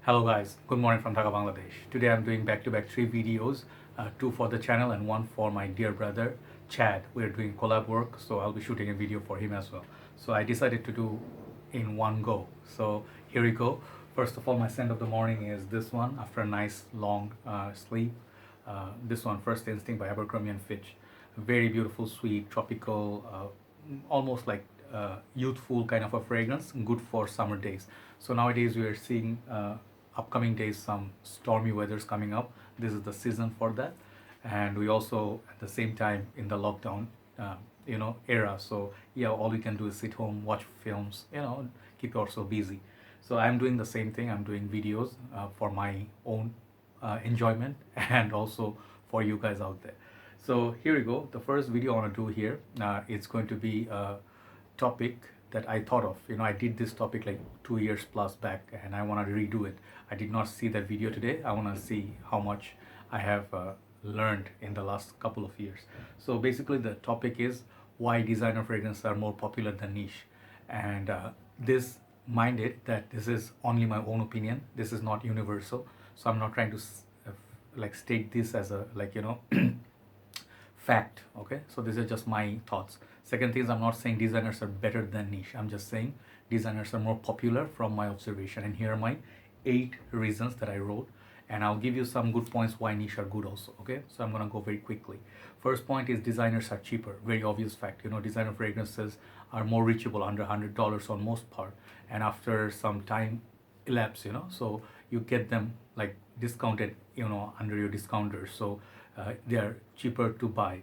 Hello guys, good morning from Dhaka, Bangladesh. Today I'm doing back-to-back 3 videos, two for the channel and one for my dear brother Chad. We're doing collab work, so I'll be shooting a video for him as well. So I decided to do in one go. So here we go. First of all, my scent of the morning is this one after a nice long sleep. This one, First Instinct by Abercrombie and Fitch. Very beautiful, sweet, tropical, almost like youthful kind of a fragrance, good for summer days. So nowadays we are seeing upcoming days some stormy weathers coming up. This is the season for that, and we also at the same time in the lockdown era. So yeah, all we can do is sit home, watch films, keep yourself busy. So I'm doing the same thing. I'm doing videos for my own enjoyment and also for you guys out there. So here we go. The first video I want to do here, it's going to be a topic that I thought of. I did this topic like 2 years plus back, and I want to redo it. I did not see that video today. I want to see how much I have learned in the last couple of years. So basically, the topic is why designer fragrances are more popular than niche, and this minded that this is only my own opinion. This is not universal. So I'm not trying to like state this as a fact. Okay, so these are just my thoughts. Second thing is, I'm not saying designers are better than niche. I'm just saying designers are more popular from my observation, and here are my 8 reasons that I wrote, and I'll give you some good points why niche are good also. Okay, so I'm gonna go very quickly. First point is designers are cheaper. Very obvious fact. Designer fragrances are more reachable, under $100 on most part, and after some time elapse, so you get them like discounted, under your discounters. So they are cheaper to buy.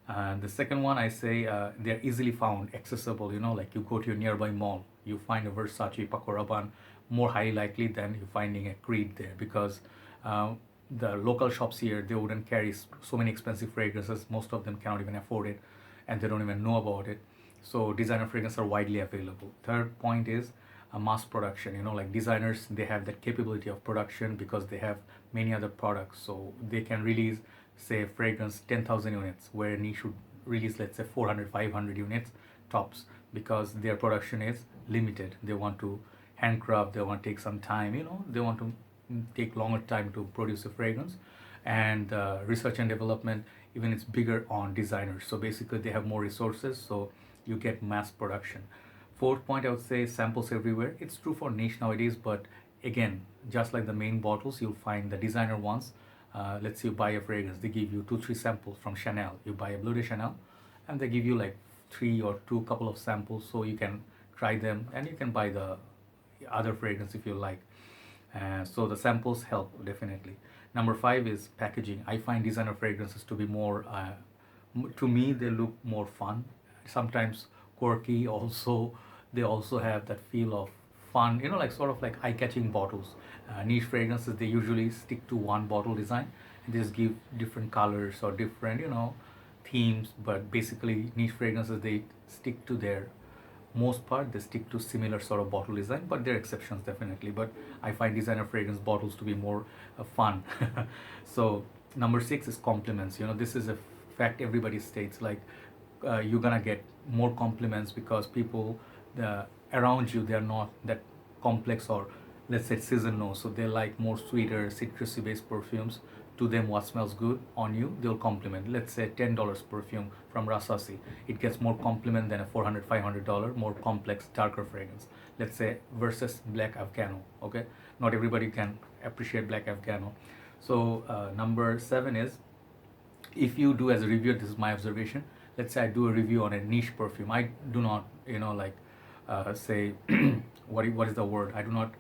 The second one, I say they're easily found, accessible. Like you go to your nearby mall, you find a Versace, Paco Rabanne more highly likely than you finding a Creed there, because the local shops here, they wouldn't carry so many expensive fragrances. Most of them cannot even afford it, and they don't even know about it. So designer fragrances are widely available. Third point is mass production. Like designers, they have that capability of production because they have many other products, so they can release, say, fragrance 10,000 units, where niche should release, let's say, 400 500 units tops, because their production is limited. They want to handcraft, they want to take some time, they want to take longer time to produce a fragrance. And research and development, even it's bigger on designers. So basically they have more resources, so you get mass production. Fourth point, I would say samples everywhere. It's true for niche nowadays, but again, just like the main bottles, you'll find the designer ones. Let's say you buy a fragrance, they give you 2 3 samples from Chanel. You buy a Bleu de Chanel, and they give you like 3 or 2 couple of samples, so you can try them, and you can buy the other fragrance if you like. So the samples help definitely. Number 5 is packaging. I find designer fragrances to be more, to me, they look more fun, sometimes quirky. Also, they also have that feel of fun, like sort of like eye-catching bottles. Niche fragrances, they usually stick to one bottle design and just give different colors or different, themes. But basically, niche fragrances, they stick to their most part, they stick to similar sort of bottle design, but there are exceptions definitely. But I find designer fragrance bottles to be more fun. So number 6 is compliments. This is a fact everybody states, like you're gonna get more compliments because people around you, they're not that complex, or let's say seasonal, so they like more sweeter citrusy based perfumes. To them, what smells good on you, they'll compliment. Let's say $10 perfume from Rasasi, it gets more compliment than a $400 $500 more complex darker fragrance, let's say, versus black Afghano. Okay, not everybody can appreciate black Afghano. So number 7 is, if you do as a reviewer, this is my observation, let's say I do a review on a niche perfume, I do not like say what is the word, I do not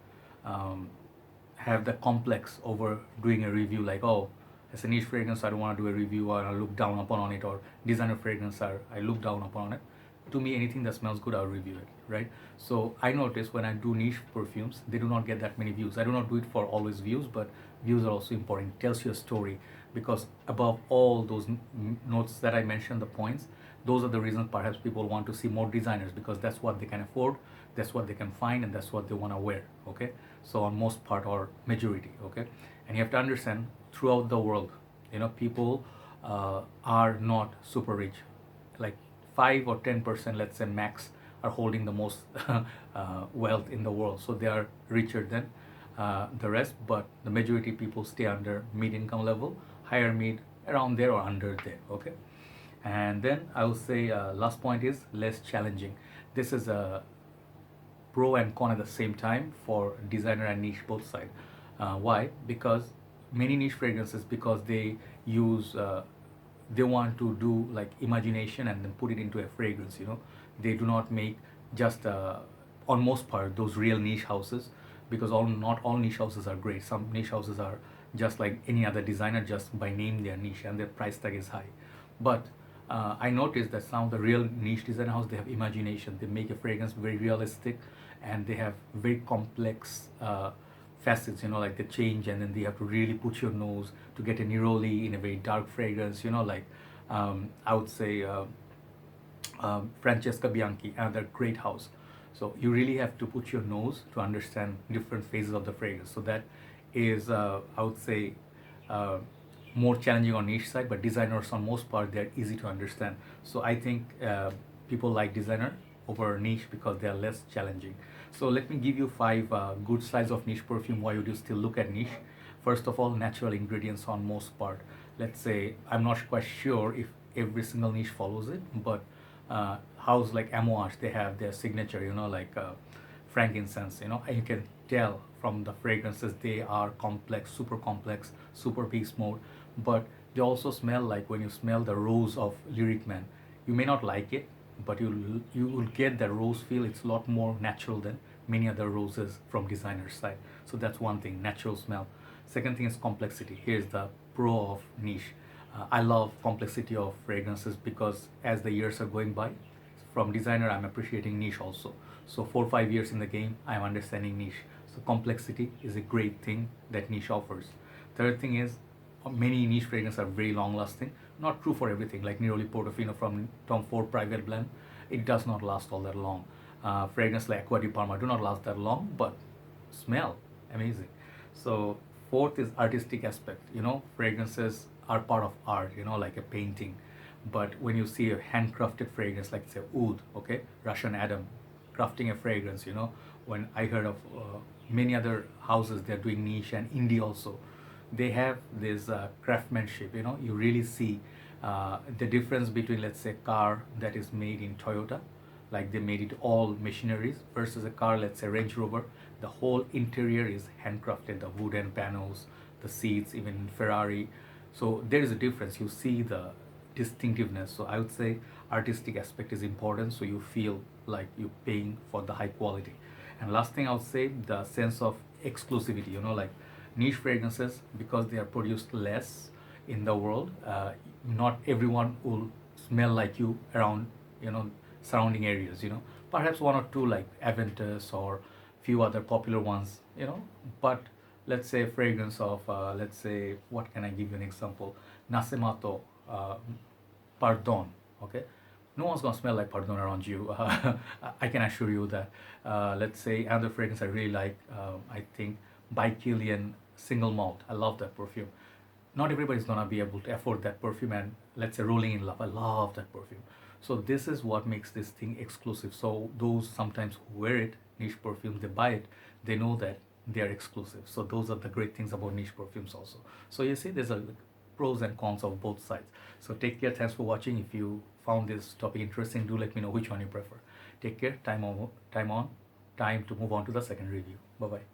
have the complex over doing a review, like, oh, it's a niche fragrance, I don't want to do a review, or I look down upon on it, or designer fragrance, I look down upon it. To me, anything that smells good, I'll review it, right? So I notice when I do niche perfumes, they do not get that many views. I do not do it for always views, but views are also important. It tells you a story, because above all those notes that I mentioned, the points, those are the reasons perhaps people want to see more designers, because that's what they can afford, that's what they can find, and that's what they want to wear. Okay, so on most part, or majority. Okay, and you have to understand, throughout the world, people are not super rich, like 5 or 10%, let's say max, are holding the most wealth in the world, so they are richer than the rest, but the majority people stay under mid income level, higher mid, around there or under there. Okay. And then I will say last point is less challenging. This is a pro and con at the same time for designer and niche both side. Why? Because many niche fragrances, because they use they want to do like imagination and then put it into a fragrance. They do not make just on most part those real niche houses, because not all niche houses are great. Some niche houses are just like any other designer, just by name they are niche and their price tag is high. But I noticed that some of the real niche design houses, they have imagination. They make a fragrance very realistic, and they have very complex facets. Like they change, and then they have to really put your nose to get a neroli in a very dark fragrance. Like I would say Francesca Bianchi, another great house. So you really have to put your nose to understand different phases of the fragrance. So that is, I would say, uh, more challenging on niche side, but designers on most part they're easy to understand. So I think people like designer over niche because they are less challenging. So let me give you 5 good sides of niche perfume. Why would you still look at niche? First of all, natural ingredients on most part. Let's say, I'm not quite sure if every single niche follows it, but house like Amouage, they have their signature, like frankincense. And you can tell from the fragrances they are complex, super beast mode, but they also smell like, when you smell the rose of Lyric Man, you may not like it, but you will get the rose feel. It's a lot more natural than many other roses from designer side. So that's one thing, natural smell. Second thing is complexity. Here's the pro of niche. I love complexity of fragrances, because as the years are going by, from designer I'm appreciating niche also. So 4 or 5 years in the game, I'm understanding niche. So complexity is a great thing that niche offers. Third thing is, many niche fragrances are very long lasting. Not true for everything. Like Neroli Portofino from Tom Ford Private Blend, it does not last all that long. Fragrance like Acqua di Parma do not last that long, but smell amazing. So fourth is artistic aspect. Fragrances are part of art, like a painting. But when you see a handcrafted fragrance, like say oud, okay, Russian Adam crafting a fragrance, when I heard of many other houses, they're doing niche and indie also, they have this craftsmanship. You really see the difference between, let's say, car that is made in Toyota, like they made it all machineries, versus a car, let's say Range Rover, the whole interior is handcrafted, the wooden panels, the seats, even Ferrari. So there is a difference. You see the distinctiveness. So I would say artistic aspect is important, so you feel like you're paying for the high quality. And last thing I would say, the sense of exclusivity. Like niche fragrances, because they are produced less in the world, not everyone will smell like you around, surrounding areas. Perhaps one or two, like Aventus or few other popular ones. But let's say fragrance of, let's say, what can I give you an example, Nasemato, Pardon, okay, no one's gonna smell like Pardon around you. I can assure you that. Let's say another fragrance I really like, I think by Kilian Single Malt. I love that perfume. Not everybody's gonna be able to afford that perfume, and let's say Rolling in Love, I love that perfume. So this is what makes this thing exclusive. So those sometimes who wear it, niche perfumes, they buy it, they know that they are exclusive. So those are the great things about niche perfumes also. So you see, there's a pros and cons of both sides. So take care. Thanks for watching. If you found this topic interesting, do let me know which one you prefer. Take care. Time to move on to the second review. Bye bye.